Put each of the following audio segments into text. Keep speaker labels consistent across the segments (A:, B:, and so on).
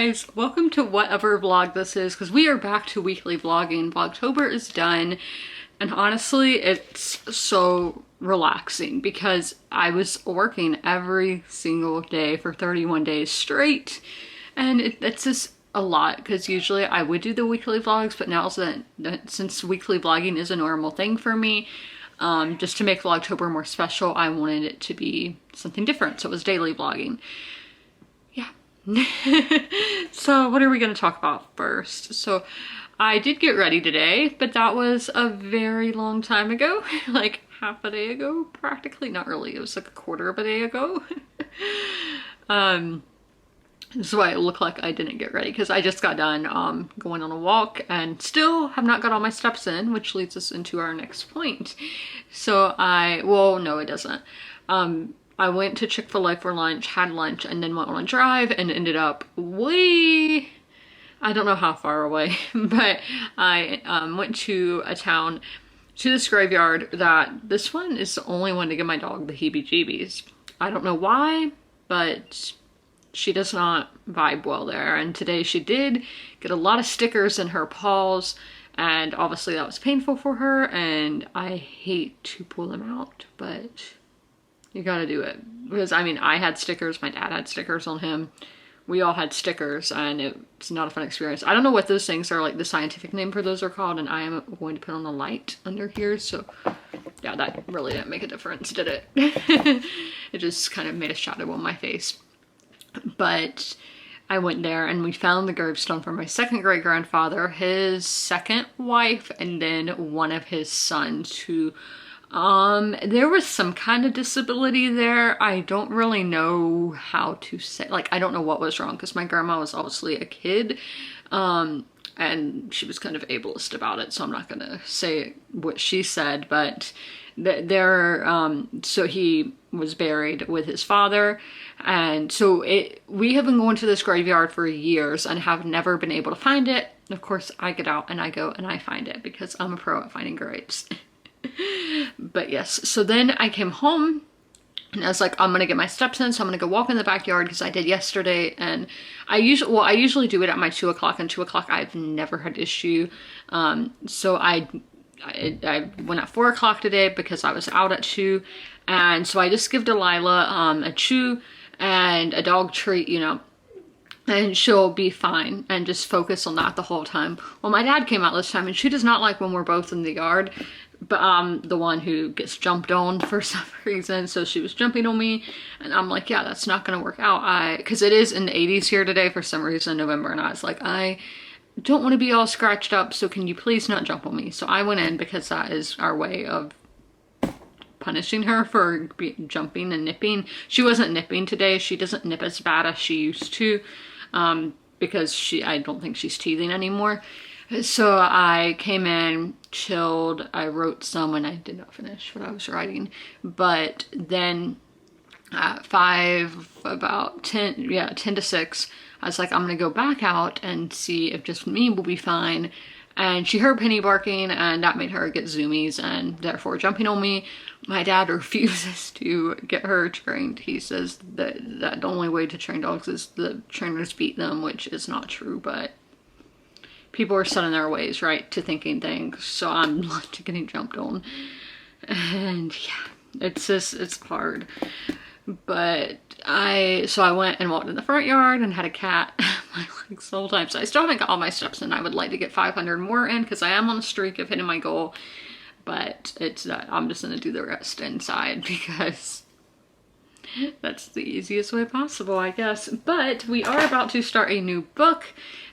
A: guys, welcome to whatever vlog this is, because we are back to weekly vlogging. Vlogtober is done, and honestly it's so relaxing because I was working every single day for 31 days straight, and it's just a lot because usually I would do the weekly vlogs, but now since weekly vlogging is a normal thing for me, just to make Vlogtober more special, I wanted it to be something different, so it was daily vlogging. So what are we going to talk about first? So I did get ready today, but that was a very long time ago, like half a day ago practically. Not really, it was like a quarter of a day ago. This is why it looked like I didn't get ready, because I just got done going on a walk and still have not got all my steps in, which leads us into our next point. So well, no it doesn't. I went to Chick-fil-A for lunch, had lunch, and then went on a drive and ended up way, I don't know how far away, but I went to a town, to this graveyard that this one is the only one to give my dog the heebie-jeebies. I don't know why, but she does not vibe well there. And today she did get a lot of stickers in her paws, and obviously that was painful for her, and I hate to pull them out, but you gotta do it. Because I mean, I had stickers, my dad had stickers on him, we all had stickers, and it's not a fun experience. I don't know what those things are, like the scientific name for those are called, and I am going to put on a light under here, so yeah, that really didn't make a difference, did it? It just kind of made a shadow on my face. But I went there and we found the gravestone for my second great grandfather, his second wife, and then one of his sons who there was some kind of disability there. I don't really know how to say, like, I don't know what was wrong, because my grandma was obviously a kid, and she was kind of ableist about it, so I'm not gonna say what she said, but so he was buried with his father, and so we have been going to this graveyard for years and have never been able to find it. Of course, I get out and I go and I find it because I'm a pro at finding graves. But yes, so then I came home and I was like, I'm gonna get my steps in, so I'm gonna go walk in the backyard, because I did yesterday, and I usually do it at my 2 o'clock, and 2 o'clock I've never had issue. So I went at 4 o'clock today because I was out at 2, and so I just give Delilah a chew and a dog treat, you know, and she'll be fine, and just focus on that the whole time. Well, my dad came out this time, and she does not like when we're both in the yard, but I'm the one who gets jumped on for some reason, so she was jumping on me, and I'm like, yeah, that's not gonna work out. Because it is in the 80s here today for some reason, November, and I was like, I don't want to be all scratched up, so can you please not jump on me? So I went in, because that is our way of punishing her for jumping and nipping. She wasn't nipping today. She doesn't nip as bad as she used to, because I don't think she's teething anymore. So I came in, chilled, I wrote some, and I did not finish what I was writing, but then at 10 to 6, I was like, I'm gonna go back out and see if just me will be fine. And she heard Penny barking, and that made her get zoomies and therefore jumping on me. My dad refuses to get her trained. He says that the only way to train dogs is the trainers beat them, which is not true, but people are set in their ways, right, to thinking things. So I'm not getting jumped on. And yeah, it's hard. But I went and walked in the front yard and had a cat my legs the whole time. So I still haven't got all my steps in. I would like to get 500 more in, because I am on a streak of hitting my goal. But I'm just gonna do the rest inside, because that's the easiest way possible, I guess. But we are about to start a new book,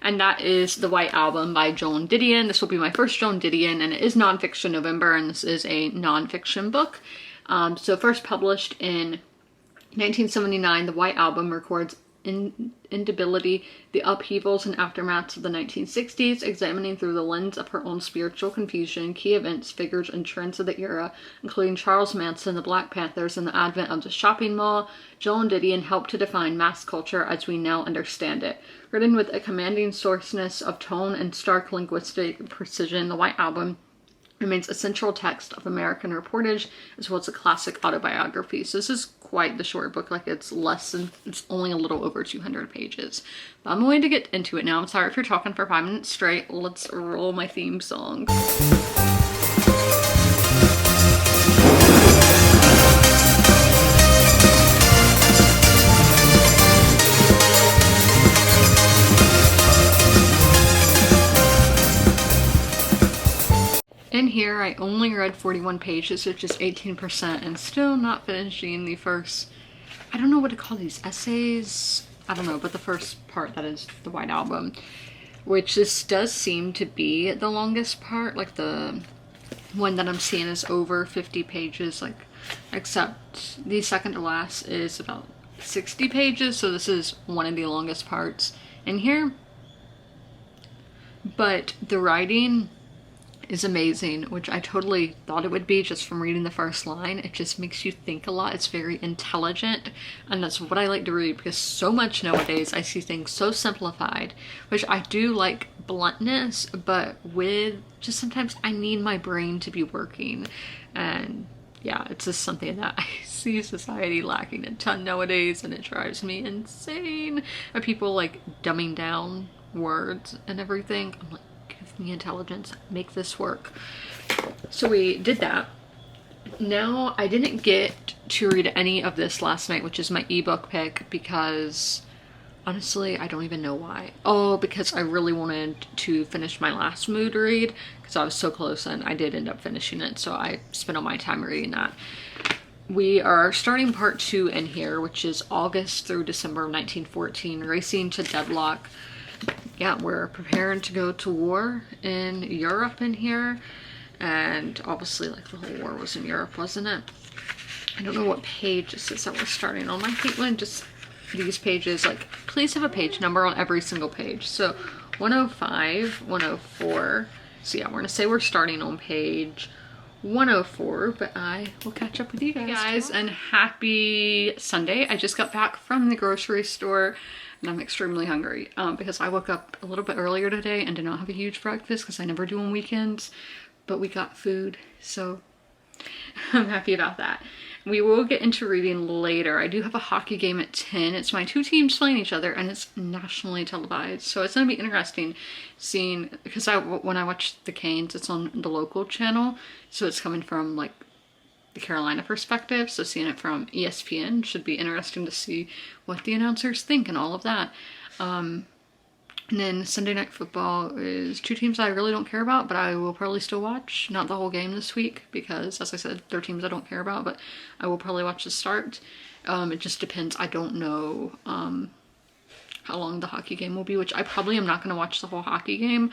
A: and that is The White Album by Joan Didion. This will be my first Joan Didion, and it is nonfiction November, and this is a nonfiction book. So first published in 1979, The White Album records instability, the upheavals and aftermaths of the 1960s, examining through the lens of her own spiritual confusion, key events, figures, and trends of the era, including Charles Manson, the Black Panthers, and the advent of the shopping mall. Joan Didion helped to define mass culture as we now understand it. Written with a commanding sourceness of tone and stark linguistic precision, The White Album remains a central text of American reportage as well as a classic autobiography. So this is quite the short book, like it's only a little over 200 pages. But I'm going to get into it now. I'm sorry if you're talking for 5 minutes straight. Let's roll my theme song. In here, I only read 41 pages, which is 18%, and still not finishing the first, I don't know what to call these, essays? I don't know, but the first part, that is the White Album, which this does seem to be the longest part. Like the one that I'm seeing is over 50 pages, like, except the second to last is about 60 pages, so this is one of the longest parts in here. But the writing is amazing, which I totally thought it would be just from reading the first line. It just makes you think a lot. It's very intelligent, and that's what I like to read, because so much nowadays I see things so simplified, which I do like bluntness, but with just sometimes I need my brain to be working. And yeah, it's just something that I see society lacking a ton nowadays, and it drives me insane. Are people like dumbing down words and everything? I'm like, give me intelligence, make this work. So we did that. Now, I didn't get to read any of this last night, which is my ebook pick, because honestly, I don't even know why. Oh, because I really wanted to finish my last mood read, because I was so close, and I did end up finishing it, so I spent all my time reading that. We are starting part 2 in here, which is August through December of 1914, Racing to Deadlock. Yeah, we're preparing to go to war in Europe in here, and obviously like the whole war was in Europe, wasn't it? I don't know what page this is that we're starting on. I think when just these pages, like, please have a page number on every single page. So 105, 104. So yeah, we're gonna say we're starting on page 104, but I will catch up with you guys. Hey guys, and happy Sunday. I just got back from the grocery store, and I'm extremely hungry because I woke up a little bit earlier today and did not have a huge breakfast, because I never do on weekends, but we got food, so I'm happy about that. We will get into reading later. I do have a hockey game at 10. It's my 2 teams playing each other, and it's nationally televised, so it's going to be interesting seeing, because when I watch the Canes, it's on the local channel, so it's coming from like the Carolina perspective, so seeing it from ESPN should be interesting to see what the announcers think and all of that. And then Sunday Night Football is 2 teams I really don't care about, but I will probably still watch. Not the whole game this week, because as I said, they're teams I don't care about, but I will probably watch the start. It just depends. I don't know how long the hockey game will be, which I probably am not going to watch the whole hockey game.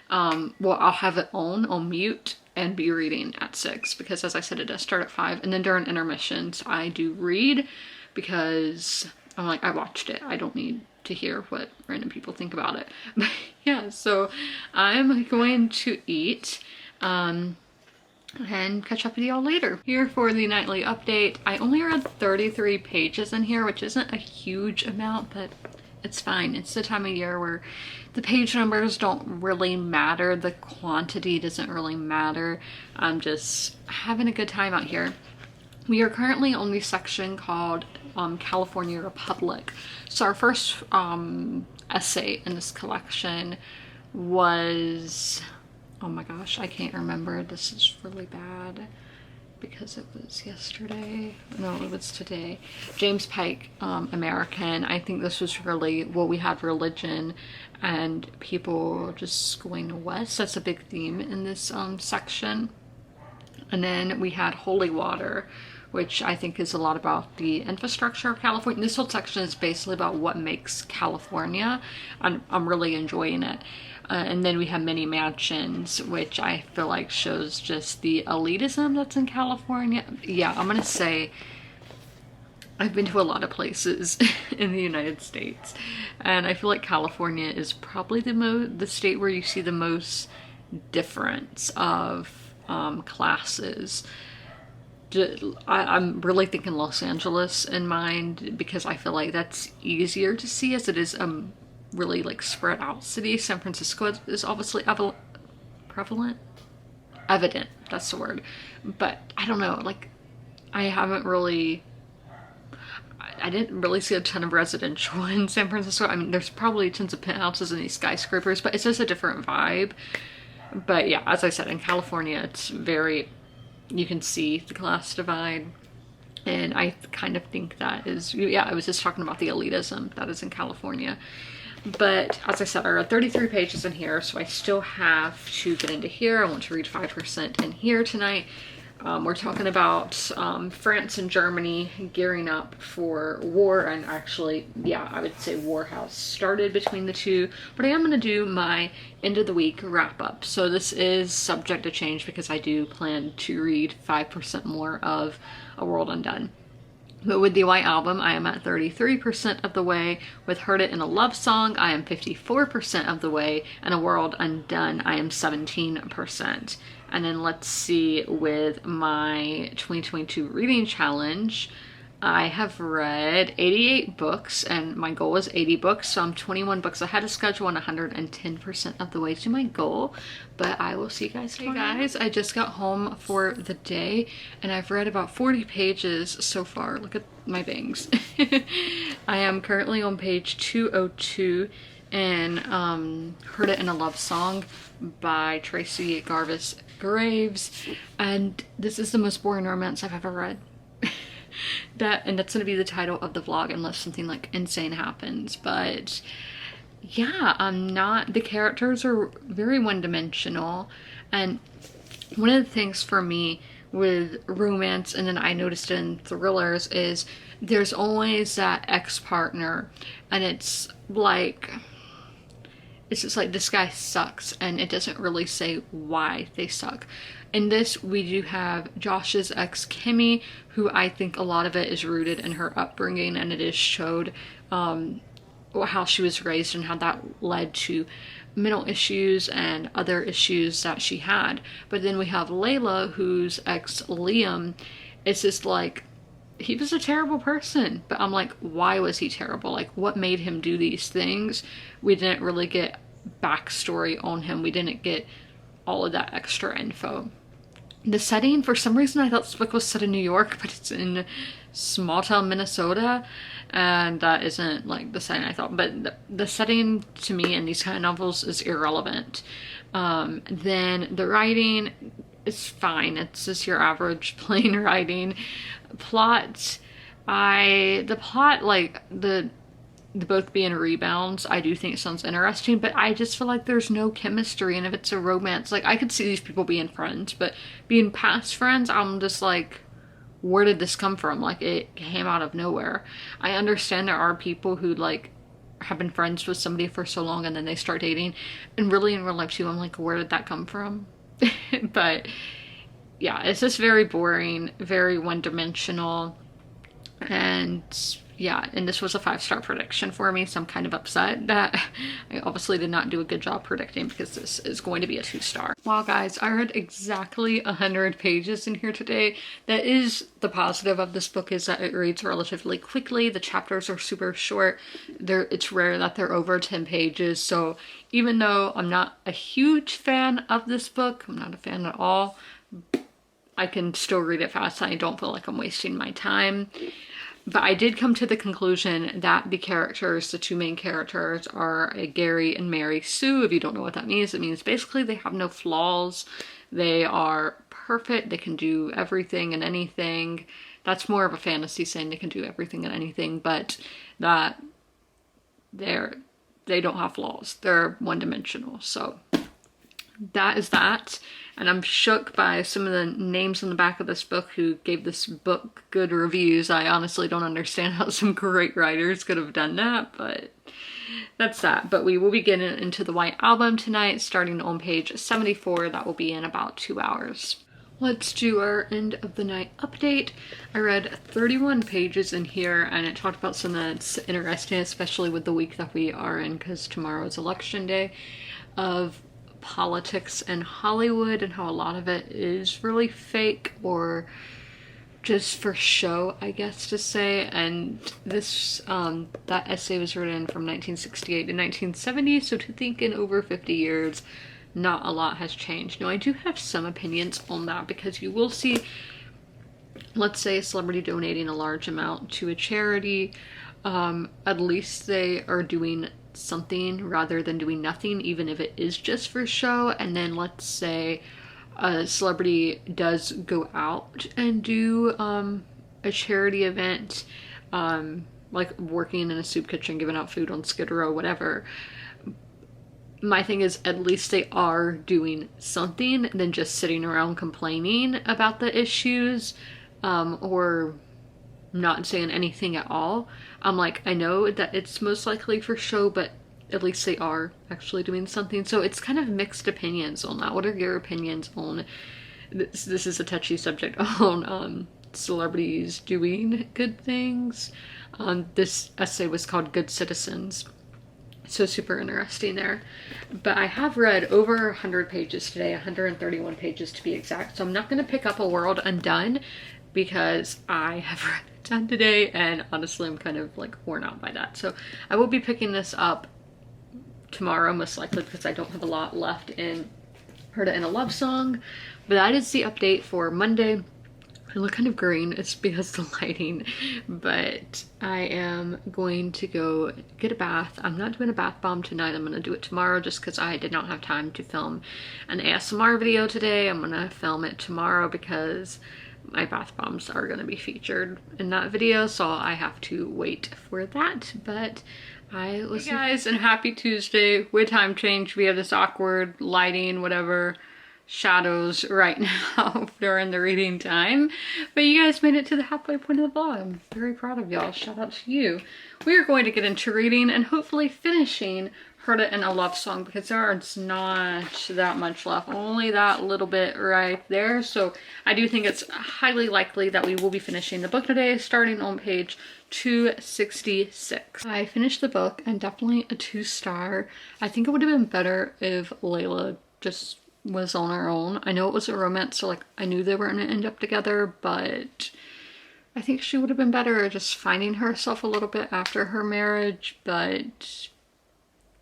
A: Well, I'll have it on mute and be reading at 6, because as I said, it does start at 5, and then during intermissions I do read, because I'm like, I watched it, I don't need to hear what random people think about it. But yeah, so I'm going to eat and catch up with y'all later. Here for the nightly update. I only read 33 pages in here, which isn't a huge amount, but it's fine. It's the time of year where the page numbers don't really matter. The quantity doesn't really matter. I'm just having a good time out here. We are currently on the section called California Republic. So our first essay in this collection was, oh my gosh, I can't remember. This is really bad because it was yesterday. No, it was today. James Pike, American. I think this was really, well, we had religion and people just going west. That's a big theme in this section. And then we had Holy Water, which I think is a lot about the infrastructure of California. This whole section is basically about what makes California, and I'm really enjoying it. And then we have Many Mansions, which I feel like shows just the elitism that's in California. Yeah, I'm gonna say I've been to a lot of places in the United States, and I feel like California is probably the state where you see the most difference of classes. I'm really thinking Los Angeles in mind, because I feel like that's easier to see, as it is really like spread out city. San Francisco is obviously prevalent. evident, that's the word. But I don't know, like, I haven't really, I didn't really see a ton of residential in San Francisco. I mean, there's probably tons of penthouses and these skyscrapers, but it's just a different vibe. But yeah, as I said, in California, it's very, you can see the class divide. And I kind of think that is, yeah, I was just talking about the elitism that is in California. But as I said, I read 33 pages in here, so I still have to get into here. I want to read 5% in here tonight. We're talking about France and Germany gearing up for war, and actually, yeah, I would say war has started between the two, but I am going to do my end of the week wrap up. So this is subject to change because I do plan to read 5% more of A World Undone. But with the White Album, I am at 33% of the way. With Heard It in a Love Song, I am 54% of the way. And A World Undone, I am 17%. And then let's see, with my 2022 reading challenge, I have read 88 books, and my goal was 80 books, so I'm 21 books ahead of schedule and 110% of the way to my goal. But I will see you guys tomorrow. Hey guys, I just got home for the day, and I've read about 40 pages so far. Look at my bangs. I am currently on page 202 in Heard It in a Love Song by Tracy Garvis Graves, and this is the most boring romance I've ever read. And that's going to be the title of the vlog unless something like insane happens. But yeah, the characters are very one-dimensional, and one of the things for me with romance, and then I noticed in thrillers, is there's always that ex-partner, and it's like, it's just like, this guy sucks, and it doesn't really say why they suck. In this, we do have Josh's ex, Kimmy, who I think a lot of it is rooted in her upbringing, and it is showed how she was raised and how that led to mental issues and other issues that she had. But then we have Layla, whose ex, Liam, it's just like, he was a terrible person, but I'm like, why was he terrible? Like, what made him do these things? We didn't really get backstory on him. We didn't get all of that extra info. The setting, for some reason I thought this book was set in New York, but it's in small town Minnesota, and that isn't like the setting I thought. But the setting to me in these kind of novels is irrelevant. Then the writing is fine. It's just your average plain writing. Plot, like the both being rebounds, I do think it sounds interesting, but I just feel like there's no chemistry. And if it's a romance, like, I could see these people being friends, but being past friends, I'm just like, where did this come from? Like, it came out of nowhere. I understand there are people who like have been friends with somebody for so long and then they start dating, and really in real life too, I'm like, where did that come from? But yeah, it's just very boring, very one-dimensional, and yeah, and this was a 5-star prediction for me, so I'm kind of upset that I obviously did not do a good job predicting, because this is going to be a 2-star. Wow guys, I read exactly 100 pages in here today. That is the positive of this book, is that it reads relatively quickly. The chapters are super short. It's rare that they're over 10 pages, so even though I'm not a huge fan of this book, I'm not a fan at all, I can still read it fast and I don't feel like I'm wasting my time. But I did come to the conclusion that the characters, the two main characters, are Gary and Mary Sue. If you don't know what that means, it means basically they have no flaws. They are perfect. They can do everything and anything. That's more of a fantasy saying they can do everything and anything, but that they don't have flaws. They're one-dimensional. So that is that. And I'm shook by some of the names on the back of this book who gave this book good reviews. I honestly don't understand how some great writers could have done that, but that's that. But we will be getting into the White Album tonight, starting on page 74. That will be in about 2 hours. Let's do our end of the night update. I read 31 pages in here, and it talked about something that's interesting, especially with the week that we are in, because tomorrow is election day, of politics in Hollywood and how a lot of it is really fake or just for show, I guess to say. And this that essay was written from 1968 to 1970, so to think in over 50 years not a lot has changed. Now, I do have some opinions on that, because you will see, let's say, a celebrity donating a large amount to a charity. At least they are doing something rather than doing nothing, even if it is just for show. And then let's say a celebrity does go out and do a charity event, like working in a soup kitchen, giving out food on Skid Row, whatever. My thing is, at least they are doing something than just sitting around complaining about the issues, or not saying anything at all. I'm like, I know that it's most likely for show, but at least they are actually doing something. So it's kind of mixed opinions on that. What are your opinions on this? This is a touchy subject, on celebrities doing good things. This essay was called Good Citizens. So super interesting there. But I have read over 100 pages today, 131 pages to be exact. So I'm not going to pick up A World Undone, because I have read a ton today, and honestly I'm kind of like worn out by that. So I will be picking this up tomorrow most likely, because I don't have a lot left in Heard It in a Love Song. But that is the update for Monday. I look kind of green, it's because of the lighting, but I am going to go get a bath. I'm not doing a bath bomb tonight, I'm going to do it tomorrow, just because I did not have time to film an ASMR video today. I'm going to film it tomorrow because my bath bombs are going to be featured in that video, so I have to wait for that. But I was, hey guys, and happy Tuesday. With time change, we have this awkward lighting, whatever, shadows right now during the reading time, but you guys made it to the halfway point of the vlog. I'm very proud of y'all. Shout out to you. We are going to get into reading and hopefully finishing Heard It in a Love Song, because there's not that much left, only that little bit right there. So I do think it's highly likely that we will be finishing the book today, starting on page 266. I finished the book, and definitely a 2-star. I think it would have been better if Layla just was on her own. I know it was a romance, so like I knew they were gonna end up together, but I think she would have been better at just finding herself a little bit after her marriage, but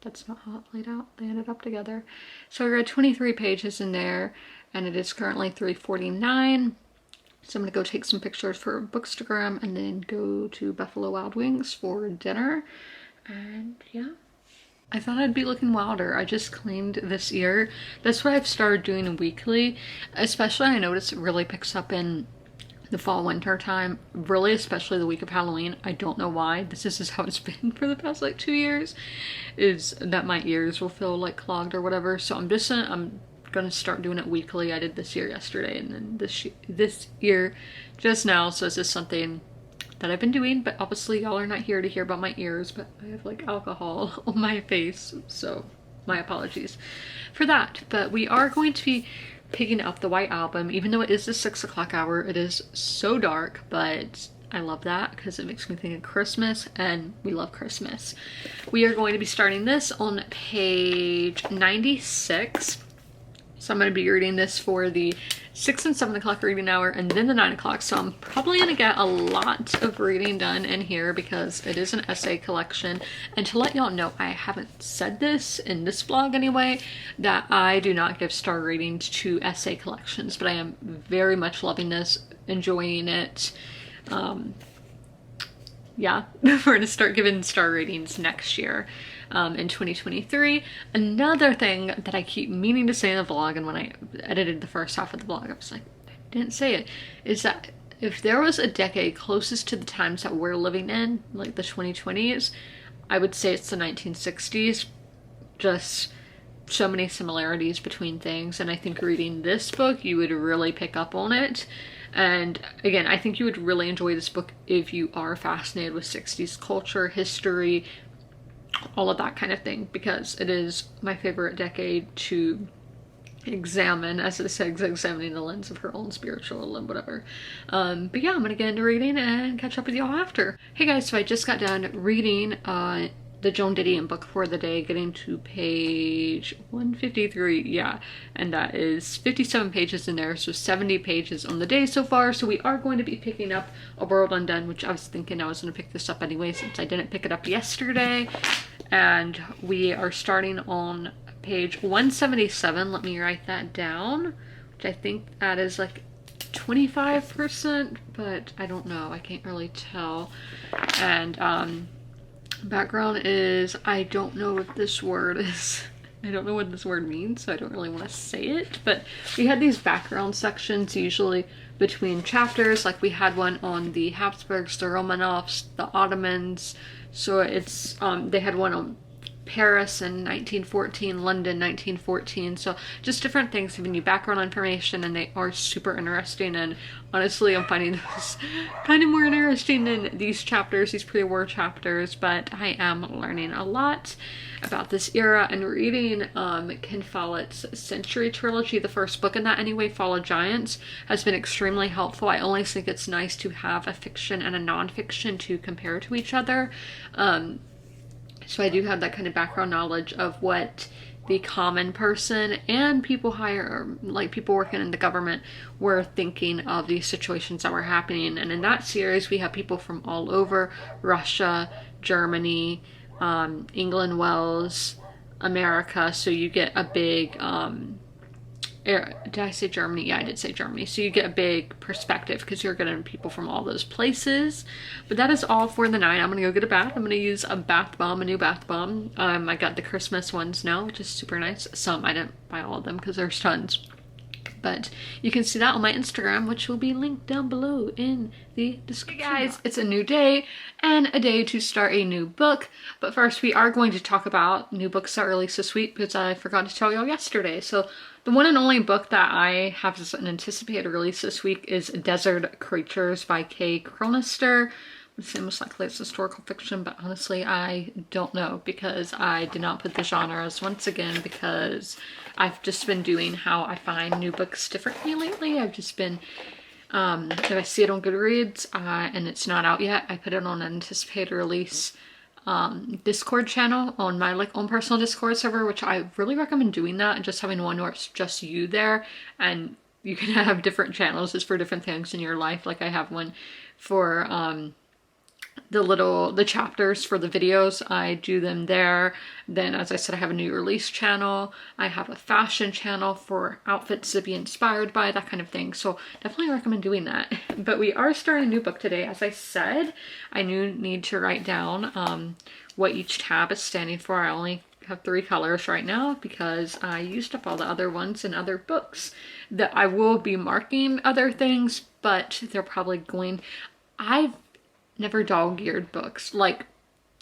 A: that's not how it played out. They ended up together. So I read 23 pages in there, and it is currently 3:49. So I'm gonna go take some pictures for Bookstagram and then go to Buffalo Wild Wings for dinner. And yeah, I thought I'd be looking wilder. I just cleaned this ear. That's what I've started doing weekly. Especially, I notice it really picks up in the fall winter time, really, especially the week of Halloween. I don't know why. This is just how it's been for the past like 2 years, is that my ears will feel like clogged or whatever. So I'm gonna start doing it weekly. I did this ear yesterday, and then this ear just now. So it's just something that I've been doing, but obviously y'all are not here to hear about my ears, but I have like alcohol on my face, so my apologies for that. But we are going to be picking up the White Album, even though it is the 6 o'clock hour. It is so dark, but I love that because it makes me think of Christmas, and we love Christmas. We are going to be starting this on page 96. So I'm going to be reading this for the 6 and 7 o'clock reading hour, and then the 9 o'clock. So I'm probably going to get a lot of reading done in here because it is an essay collection. And to let y'all know, I haven't said this in this vlog anyway, that I do not give star ratings to essay collections, but I am very much loving this, enjoying it. Yeah, we're going to start giving star ratings next year. In 2023. Another thing that I keep meaning to say in the vlog, and when I edited the first half of the vlog I was like, I didn't say it, is that if there was a decade closest to the times that we're living in, like the 2020s, I would say it's the 1960s. Just so many similarities between things, and I think reading this book you would really pick up on it. And again, I think you would really enjoy this book if you are fascinated with 60s culture, history, all of that kind of thing, because it is my favorite decade to examine, as it says, examining the lens of her own spiritual and whatever. But yeah, I'm gonna get into reading and catch up with y'all after. Hey guys, so I just got done reading the Joan Didion book for the day, getting to page 153, yeah, and that is 57 pages in there, so 70 pages on the day so far. So we are going to be picking up A World Undone, which I was thinking I was going to pick this up anyway since I didn't pick it up yesterday, and we are starting on page 177. Let me write that down, which I think that is like 25%, but I don't know. I can't really tell. And background is, I don't know what this word is. I don't know what this word means, so I don't really want to say it. But we had these background sections usually between chapters. Like we had one on the Habsburgs, the Romanovs, the Ottomans. So it's they had one on Paris in 1914, London 1914. So just different things giving you background information, and they are super interesting. And honestly, I'm finding this kind of more interesting than these chapters, these pre-war chapters, but I am learning a lot about this era. And reading Ken Follett's Century Trilogy, the first book in that anyway, Fall of Giants, has been extremely helpful. I always think it's nice to have a fiction and a nonfiction to compare to each other. So I do have that kind of background knowledge of what the common person and people higher, like people working in the government, were thinking of these situations that were happening. And in that series, we have people from all over: Russia, Germany, England, Wales, America. So you get a big, did I say Germany? Yeah, I did say Germany. So you get a big perspective because you're getting people from all those places. But that is all for the night. I'm going to go get a bath. I'm going to use a bath bomb, a new bath bomb. I got the Christmas ones now, which is super nice. Some, I didn't buy all of them because there's tons. But you can see that on my Instagram, which will be linked down below in the description. Hey guys, it's a new day and a day to start a new book. But first, we are going to talk about new books that released this week because I forgot to tell y'all yesterday. So the one and only book that I have as an anticipated release this week is Desert Creatures by Kay Cronister. It seems likely it's historical fiction, but honestly, I don't know because I did not put the genres, once again, because I've just been doing how I find new books differently lately. I've just been, if I see it on Goodreads and it's not out yet, I put it on an anticipated release Discord channel on my own personal Discord server, which I really recommend doing that, and just having one where it's just you there and you can have different channels just for different things in your life. Like I have one for the chapters for the videos. I do them there. Then, as I said, I have a new release channel. I have a fashion channel for outfits to be inspired by, that kind of thing. So definitely recommend doing that. But we are starting a new book today. As I said, I need to write down what each tab is standing for. I only have 3 colors right now because I used up all the other ones in other books. That I will be marking other things, but they're probably going... I've never dog-eared books. Like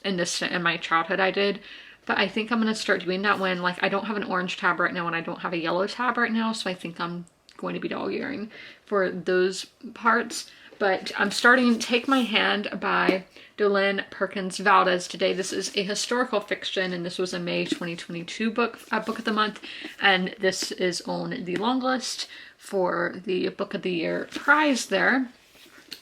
A: in my childhood I did, but I think I'm gonna start doing that when, like, I don't have an orange tab right now and I don't have a yellow tab right now, so I think I'm going to be dog-earing for those parts. But I'm starting Take My Hand by Dolyn Perkins Valdez today. This is a historical fiction, and this was a May 2022 book of the month, and this is on the long list for the Book of the Year prize there.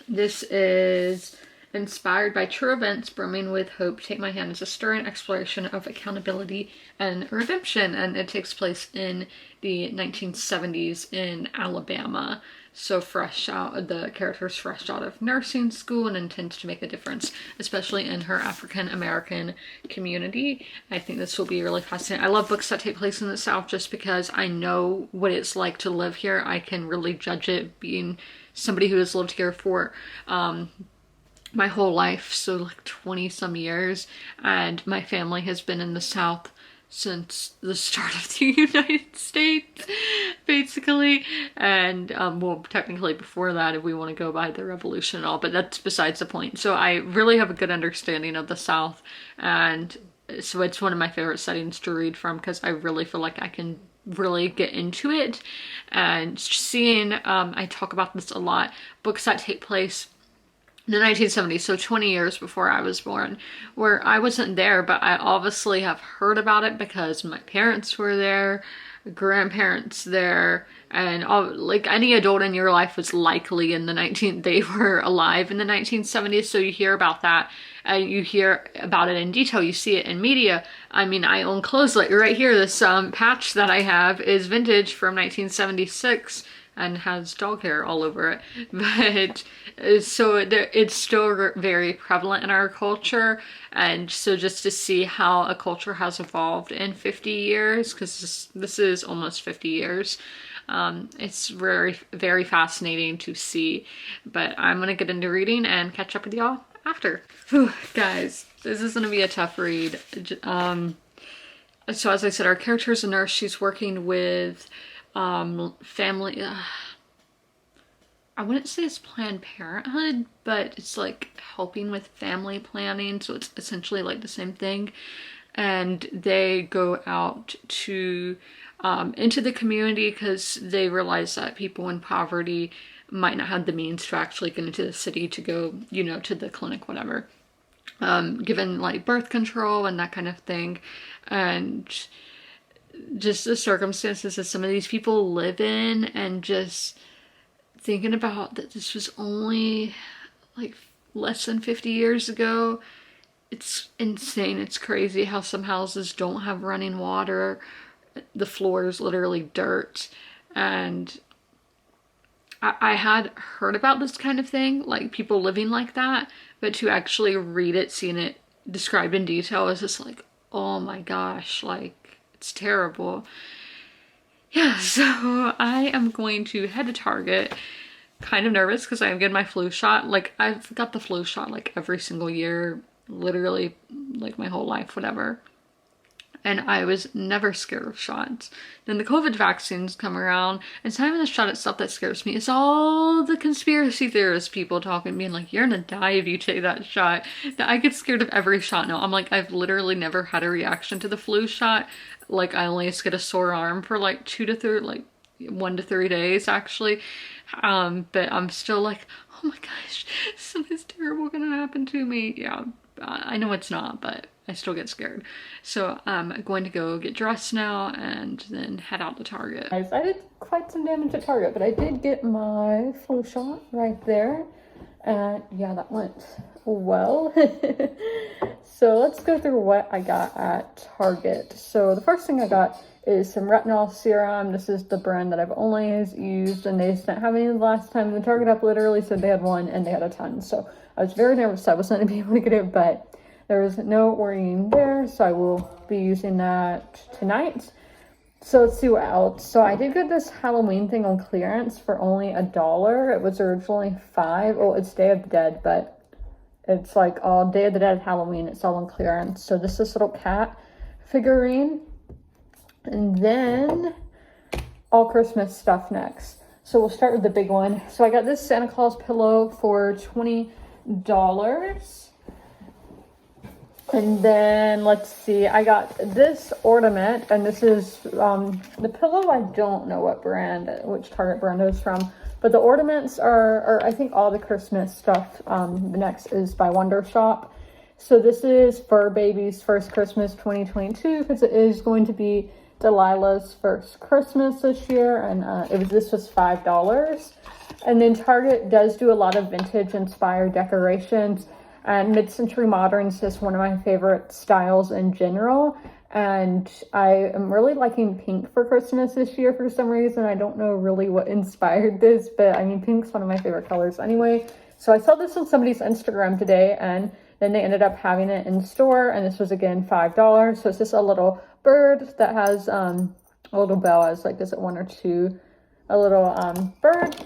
A: This is inspired by true events, brimming with hope. Take My Hand is a stirring exploration of accountability and redemption, and it takes place in the 1970s in Alabama. So the character's fresh out of nursing school and intends to make a difference, especially in her African American community. I think this will be really fascinating. I love books that take place in the South just because I know what it's like to live here. I can really judge it, being somebody who has lived here for my whole life, so like 20 some years, and my family has been in the South since the start of the United States, basically. And well, technically before that, if we want to go by the Revolution and all, but that's besides the point. So I really have a good understanding of the South, and so it's one of my favorite settings to read from because I really feel like I can really get into it. And seeing, I talk about this a lot, books that take place in the 1970s, so 20 years before I was born, where I wasn't there, but I obviously have heard about it because my parents were there, grandparents there, and all, like any adult in your life was likely in they were alive in the 1970s, so you hear about that, and you hear about it in detail, you see it in media. I mean, I own clothes like right here. This patch that I have is vintage from 1976 and has dog hair all over it. But so it's still very prevalent in our culture. And so just to see how a culture has evolved in 50 years, because this is almost 50 years, it's very, very fascinating to see. But I'm going to get into reading and catch up with y'all after. Whew, guys, this is going to be a tough read. So as I said, our character is a nurse. She's working with family. I wouldn't say it's Planned Parenthood, but it's like helping with family planning. So it's essentially like the same thing. And they go out to into the community because they realize that people in poverty might not have the means to actually get into the city to go, you know, to the clinic, whatever. Given like birth control and that kind of thing. And just the circumstances that some of these people live in, and just thinking about that this was only like less than 50 years ago. It's insane. It's crazy how some houses don't have running water. The floor is literally dirt. And I had heard about this kind of thing, like people living like that, but to actually read it, seeing it described in detail, is just like, oh my gosh, like, it's terrible. Yeah, so I am going to head to Target. Kind of nervous because I am getting my flu shot. Like, I've got the flu shot like every single year, literally like my whole life, whatever. And I was never scared of shots. Then the COVID vaccines come around, and it's not even the shot itself that scares me. It's all the conspiracy theorist people talking, being like, you're gonna die if you take that shot. Now, I get scared of every shot now. I'm like, I've literally never had a reaction to the flu shot. Like, I only just get a sore arm for like 1 to 3 days, actually. But I'm still like, oh my gosh, something's terrible gonna happen to me. Yeah, I know it's not, but I still get scared. So I'm going to go get dressed now and then head out to Target. Guys, I did quite some damage at Target, but I did get my flu shot right there. And yeah, that went well. So let's go through what I got at Target. So the first thing I got is some retinol serum. This is the brand that I've only used, and they didn't have any the last time. The Target app literally said they had one and they had a ton. So I was very nervous I wasn't going to be able to get it, but there was no worrying there, so I will be using that tonight. So let's see what else. So I did get this Halloween thing on clearance for only $1. It was originally $5. Oh, it's Day of the Dead, but it's like all Day of the Dead, Halloween. It's all on clearance. So this little cat figurine. And then all Christmas stuff next. So we'll start with the big one. So I got this Santa Claus pillow for $20. And then let's see, I got this ornament, and this is the pillow. I don't know what brand, which Target brand it is from, but the ornaments are I think all the Christmas stuff. The next is by Wonder Shop. So this is for Baby's First Christmas 2022, because it is going to be Delilah's first Christmas this year, and this was $5. And then Target does do a lot of vintage inspired decorations. And mid-century modern is just one of my favorite styles in general. And I am really liking pink for Christmas this year for some reason. I don't know really what inspired this, but I mean, pink's one of my favorite colors anyway. So I saw this on somebody's Instagram today, and then they ended up having it in store. And this was, again, $5. So it's just a little bird that has a little bell as, like, is it 1 or 2? A little bird.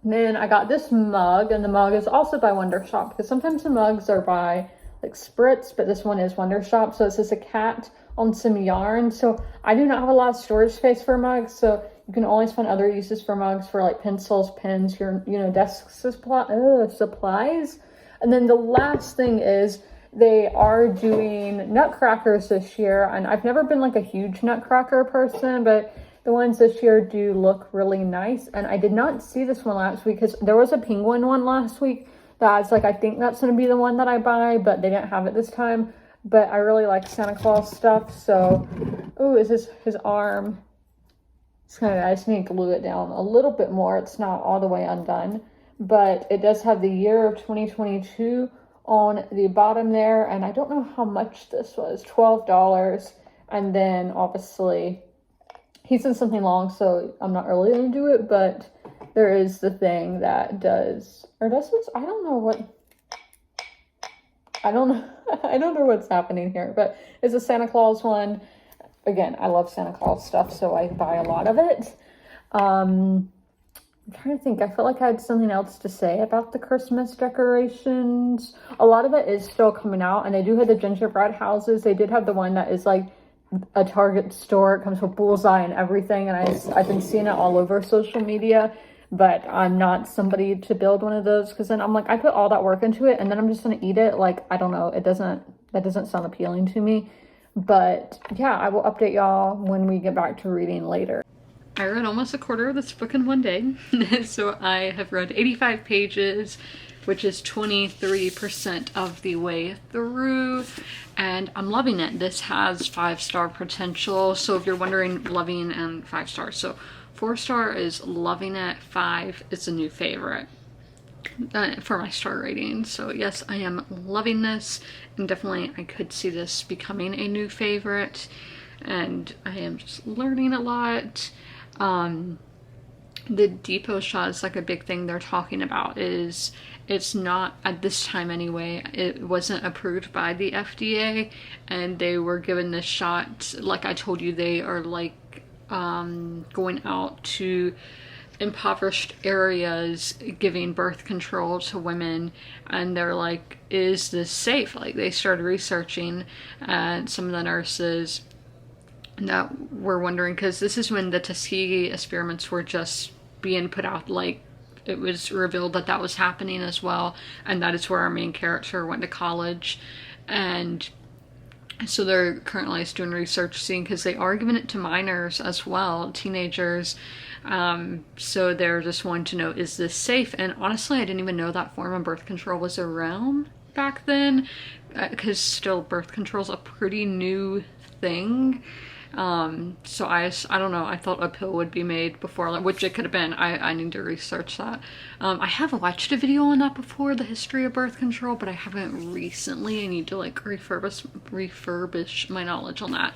A: And then I got this mug, and the mug is also by Wonder Shop, because sometimes the mugs are by like Spritz, but this one is Wonder Shop. So it's just a cat on some yarn. So I do not have a lot of storage space for mugs, so you can always find other uses for mugs for like pencils, pens, your desk supplies. And then the last thing is they are doing nutcrackers this year, and I've never been like a huge nutcracker person, but the ones this year do look really nice. And I did not see this one last week because there was a penguin one last week that I was like, I think that's going to be the one that I buy, but they didn't have it this time. But I really like Santa Claus stuff. So, oh, is this his arm? It's kind of, I just need to glue it down a little bit more. It's not all the way undone, but it does have the year of 2022 on the bottom there. And I don't know how much this was, $12. And then obviously
B: he's in something long, so I'm not really gonna do it, but there is the thing that does, or does this, I don't know what, I don't know, I don't know what's happening here, but it's a Santa Claus one. Again, I love Santa Claus stuff, so I buy a lot of it. I'm trying to think. I felt like I had something else to say about the Christmas decorations. A lot of it is still coming out, and they do have the gingerbread houses. They did have the one that is like a Target store. It comes with bullseye and everything, and I've been seeing it all over social media. But I'm not somebody to build one of those, because then I'm like, I put all that work into it and then I'm just gonna eat it. Like, I don't know, that doesn't sound appealing to me. But yeah, I will update y'all when we get back to reading later.
A: I read almost a quarter of this book in one day. So I have read 85 pages, which is 23% of the way through, and I'm loving it. This has 5-star potential. So if you're wondering, loving and 5 stars. So 4-star is loving it, 5 is a new favorite for my star rating. So yes, I am loving this, and definitely I could see this becoming a new favorite, and I am just learning a lot. The depot shot is like a big thing they're talking about. Is it's not, at this time anyway, it wasn't approved by the FDA, and they were given this shot. Like I told you, they are like going out to impoverished areas giving birth control to women, and they're like, is this safe? Like, they started researching, and some of the nurses that were wondering, because this is when the Tuskegee experiments were just being put out, like it was revealed that that was happening as well, and that is where our main character went to college. And so they're currently doing research, seeing, because they are giving it to minors as well, teenagers. So they're just wanting to know, is this safe? And honestly, I didn't even know that form of birth control was around back then, because still birth control is a pretty new thing. So I don't know, I thought a pill would be made before, which it could have been. I need to research that. I have watched a video on that before, the history of birth control, but I haven't recently. I need to like refurbish my knowledge on that.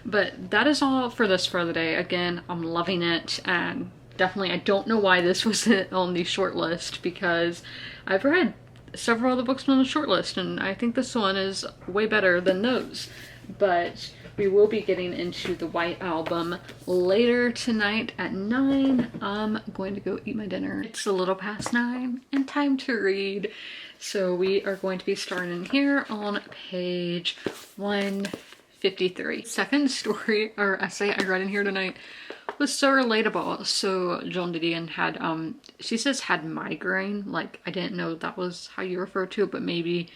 A: But that is all for this for the day. Again, I'm loving it, and definitely I don't know why this was on the short list, because I've read several of the books on the short list, and I think this one is way better than those. But we will be getting into the White Album later tonight at 9. I'm going to go eat my dinner. It's a little past 9 and time to read. So we are going to be starting here on page 153. Second story or essay I read in here tonight was so relatable. So Joan Didion had, she says had migraine. Like, I didn't know that was how you refer to it, but maybe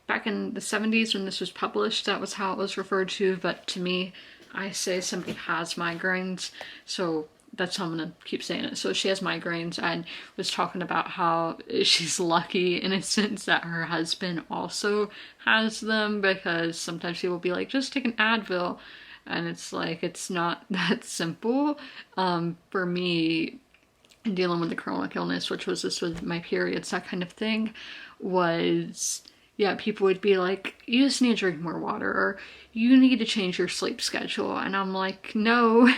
A: back in the 70s when this was published, that was how it was referred to. But to me, I say somebody has migraines, so that's how I'm gonna keep saying it. So she has migraines, and was talking about how she's lucky in a sense that her husband also has them, because sometimes people will be like, just take an Advil, and it's like, it's not that simple. For me, dealing with the chronic illness, which was this with my periods, that kind of thing, was, yeah, people would be like, you just need to drink more water, or you need to change your sleep schedule. And I'm like, no,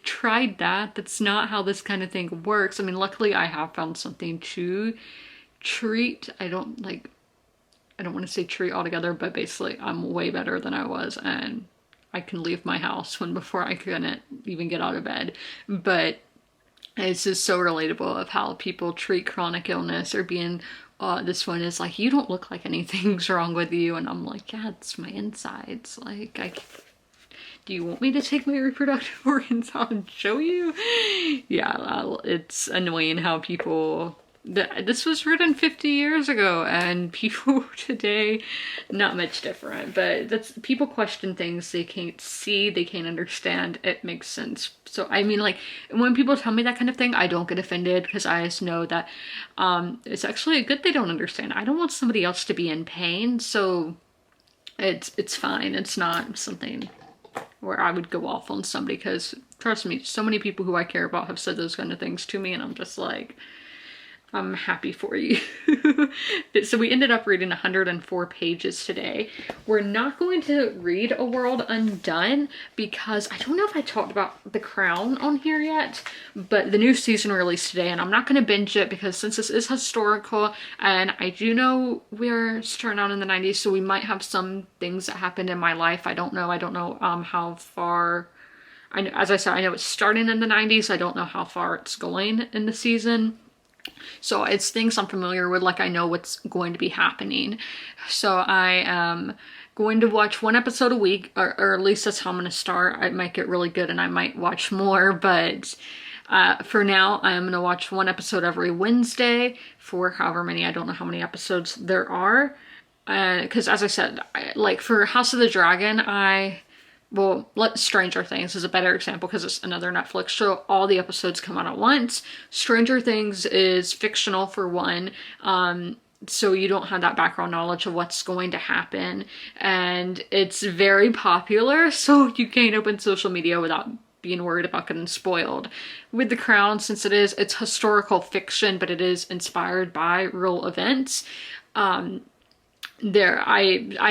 A: tried that. That's not how this kind of thing works. I mean, luckily I have found something to treat. I don't want to say treat altogether, but basically I'm way better than I was, and I can leave my house when before I couldn't even get out of bed. But it's just so relatable of how people treat chronic illness, or being, this one is like, you don't look like anything's wrong with you. And I'm like, yeah, it's my insides. Like, do you want me to take my reproductive organs out and show you? Yeah, it's annoying how people, this was written 50 years ago, and people today, not much different. But that's, people question things they can't see, they can't understand. It makes sense. So I mean, like, when people tell me that kind of thing, I don't get offended, because I just know that it's actually good they don't understand. I don't want somebody else to be in pain, so it's fine. It's not something where I would go off on somebody, because trust me, so many people who I care about have said those kind of things to me, and I'm just like, I'm happy for you. So we ended up reading 104 pages today. We're not going to read A World Undone because I don't know if I talked about The Crown on here yet, but the new season released today and I'm not going to binge it because since this is historical and I do know we're starting out in the 90s, so we might have some things that happened in my life. I don't know how far. As I said, I know it's starting in the 90s. I don't know how far it's going in the season. So it's things I'm familiar with, like I know what's going to be happening. So I am going to watch one episode a week, or at least that's how I'm going to start. I might get really good and I might watch more, but for now, I'm going to watch one episode every Wednesday for however many, I don't know how many episodes there are. Because as I said, like for House of the Dragon, Stranger Things is a better example because it's another Netflix show. All the episodes come out at once. Stranger Things is fictional for one, so you don't have that background knowledge of what's going to happen. And it's very popular, so you can't open social media without being worried about getting spoiled. With The Crown, since it's historical fiction, but it is inspired by real events, I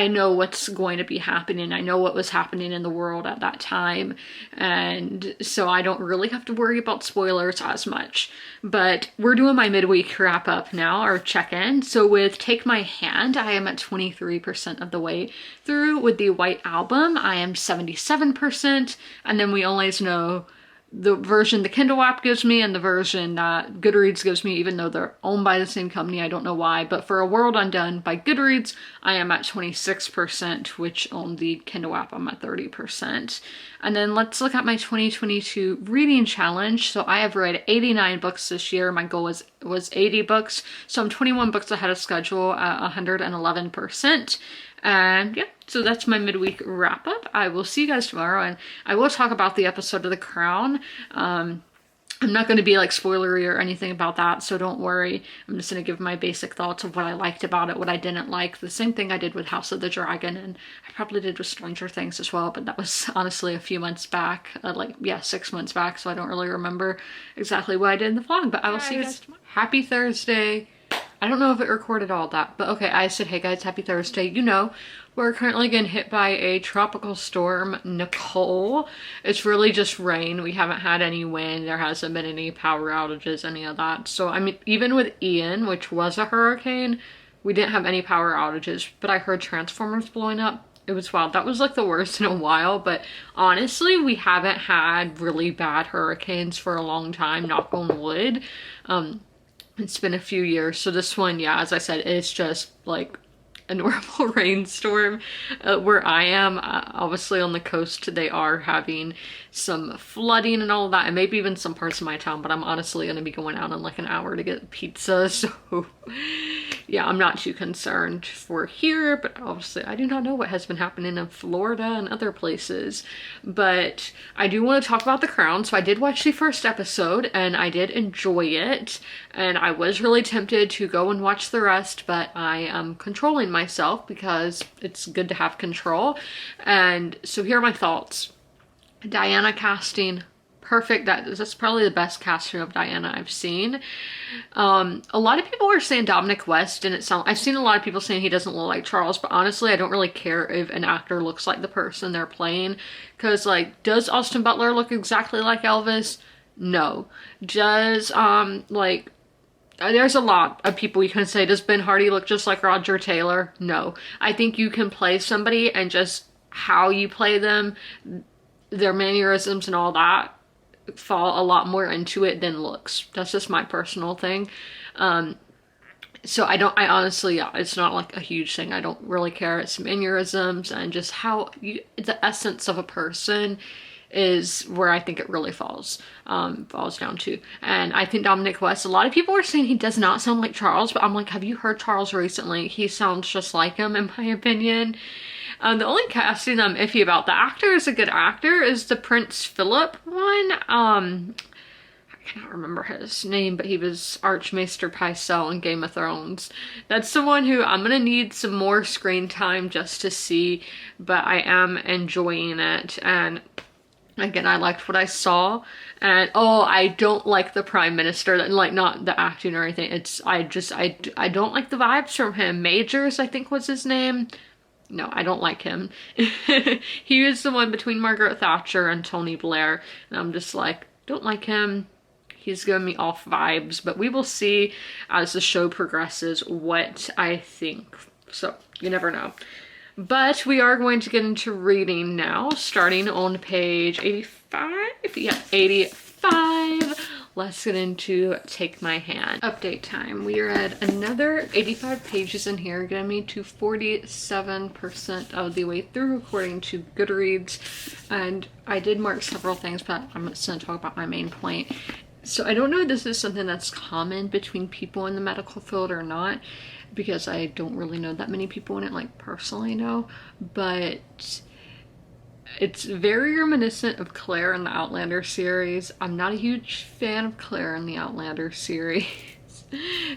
A: know what's going to be happening. I know what was happening in the world at that time. And so I don't really have to worry about spoilers as much. But we're doing my midweek wrap up now, or check-in. So with Take My Hand, I am at 23% of the way through. With the White Album, I am 77%. And then we always know the version the Kindle app gives me and the version that Goodreads gives me, even though they're owned by the same company. I don't know why, but for A World Undone by Goodreads, I am at 26%, which on the Kindle app, I'm at 30%. And then let's look at my 2022 reading challenge. So I have read 89 books this year. My goal was 80 books. So I'm 21 books ahead of schedule at 111%. And yeah, so that's my midweek wrap up. I will see you guys tomorrow and I will talk about the episode of The Crown. I'm not going to be like spoilery or anything about that, so don't worry. I'm just going to give my basic thoughts of what I liked about it, what I didn't like. The same thing I did with House of the Dragon, and I probably did with Stranger Things as well, but that was honestly a few months back, 6 months back, so I don't really remember exactly what I did in the vlog, but I will see you guys tomorrow. Happy Thursday. I don't know if it recorded all that, but okay, I said, hey guys, happy Thursday. You know, we're currently getting hit by a tropical storm, Nicole. It's really just rain. We haven't had any wind. There hasn't been any power outages, any of that. So, I mean, even with Ian, which was a hurricane, we didn't have any power outages, but I heard transformers blowing up. It was wild. That was like the worst in a while, but honestly, we haven't had really bad hurricanes for a long time, knock on wood. It's been a few years, so this one, yeah, as I said, it's just like a normal rainstorm. Where I am, obviously on the coast, they are having some flooding and all of that, and maybe even some parts of my town, but I'm honestly going to be going out in like an hour to get pizza, so yeah, I'm not too concerned for here, but obviously I do not know what has been happening in Florida and other places. But I do want to talk about The Crown. So I did watch the first episode and I did enjoy it, and I was really tempted to go and watch the rest, but I am controlling myself because it's good to have control. And so here are my thoughts. Diana casting, perfect. That's probably the best casting of Diana I've seen. A lot of people were saying Dominic West didn't sound. I've seen a lot of people saying he doesn't look like Charles, but honestly, I don't really care if an actor looks like the person they're playing, because like, does Austin Butler look exactly like Elvis? No. Does there's a lot of people you can say, does Ben Hardy look just like Roger Taylor? No. I think you can play somebody and just how you play them, their mannerisms and all that, fall a lot more into it than looks. That's just my personal thing. So I honestly, yeah, it's not like a huge thing. I don't really care. It's mannerisms and just how the essence of a person is where I think it really falls down to. And I think Dominic West, a lot of people are saying he does not sound like Charles, but I'm like, have you heard Charles recently? He sounds just like him, in my opinion. The only casting I'm iffy about, the actor is a good actor, is the Prince Philip one. I cannot remember his name, but he was Archmaester Pycelle in Game of Thrones. That's the one who I'm gonna need some more screen time just to see, but I am enjoying it. And Again, I liked what I saw, and oh, I don't like the prime minister, like not the acting or anything. It's I don't like the vibes from him. Majors, I think was his name. No, I don't like him. He was the one between Margaret Thatcher and Tony Blair, and I'm just like, don't like him. He's giving me off vibes, but we will see as the show progresses what I think. So you never know. But we are going to get into reading now, starting on page 85. Yeah, 85. Let's get into Take My Hand. Update time. We are at another 85 pages in here, getting me to 47% of the way through according to Goodreads. And I did mark several things, but I'm just going to talk about my main point. So I don't know if this is something that's common between people in the medical field or not, because I don't really know that many people in it, like personally know, but it's very reminiscent of Claire in the Outlander series. I'm not a huge fan of Claire in the Outlander series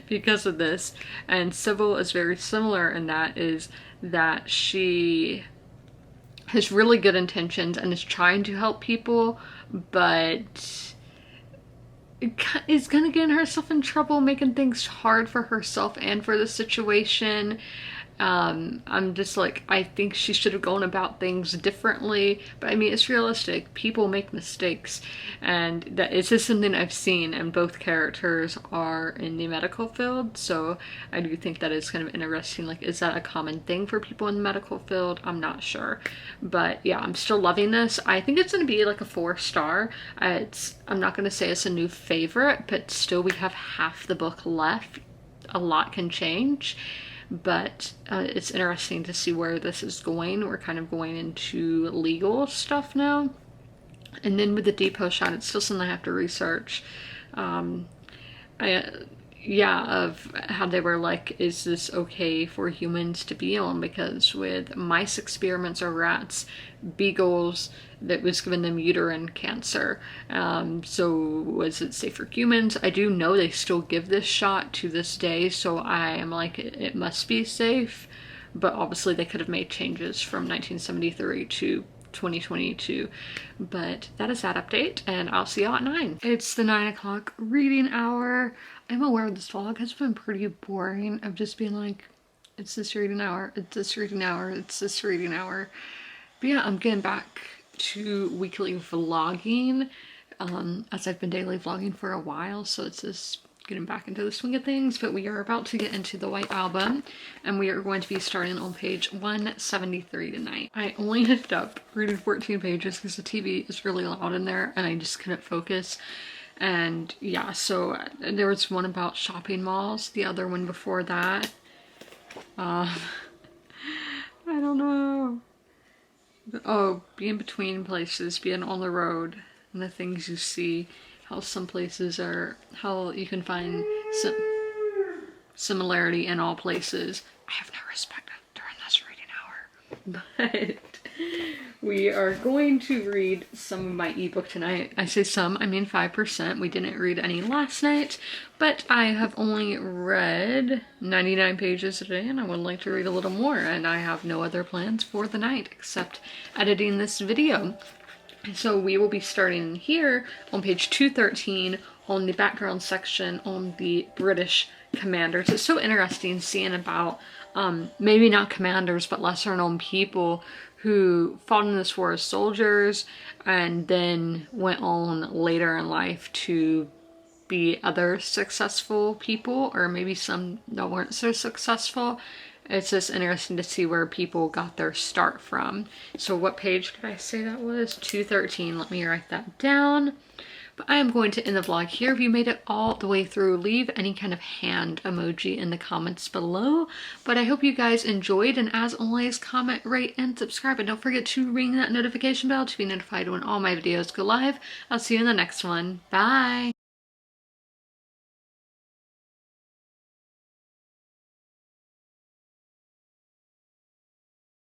A: because of this, and Sybil is very similar in that is that she has really good intentions and is trying to help people, but is gonna get herself in trouble, making things hard for herself and for the situation. I'm just like, I think she should have gone about things differently, but I mean, it's realistic. People make mistakes, and that it's just something I've seen, and both characters are in the medical field, so I do think that is kind of interesting. Like, is that a common thing for people in the medical field? I'm not sure, but yeah, I'm still loving this. I think it's going to be like a 4-star. I'm not going to say it's a new favorite, but still we have half the book left. A lot can change. But it's interesting to see where this is going. We're kind of going into legal stuff now. And then with the depot shot, it's still something I have to research. Of how they were like, is this okay for humans to be on? Because with mice experiments or rats, beagles, that was giving them uterine cancer. So was it safe for humans? I do know they still give this shot to this day, so I am like, it must be safe. But obviously they could have made changes from 1973 to 2022. But that is that update, and I'll see y'all at 9. It's the 9 o'clock reading hour. I'm aware this vlog has been pretty boring of just being like, it's this reading hour, it's this reading hour, it's this reading hour. But yeah, I'm getting back to weekly vlogging, as I've been daily vlogging for a while, so it's just getting back into the swing of things. But we are about to get into the White Album, and we are going to be starting on page 173 tonight. I only ended up reading 14 pages because the TV is really loud in there and I just couldn't focus. And yeah, so there was one about shopping malls, the other one before that, I don't know. Oh, being between places, being on the road, and the things you see, how some places are, how you can find some similarity in all places. I have no respect during this reading hour. But we are going to read some of my ebook tonight. I say some, I mean 5%. We didn't read any last night, but I have only read 99 pages today, and I would like to read a little more, and I have no other plans for the night except editing this video. So we will be starting here on page 213 on the background section on the British commanders. It's so interesting seeing about maybe not commanders, but lesser known people who fought in this war as soldiers and then went on later in life to be other successful people, or maybe some that weren't so successful. It's just interesting to see where people got their start from. So what page did I say that was? 213. Let me write that down. But I am going to end the vlog here. If you made it all the way through, leave any kind of hand emoji in the comments below. But I hope you guys enjoyed, and as always, comment, rate, and subscribe. And don't forget to ring that notification bell to be notified when all my videos go live. I'll see you in the next one. Bye!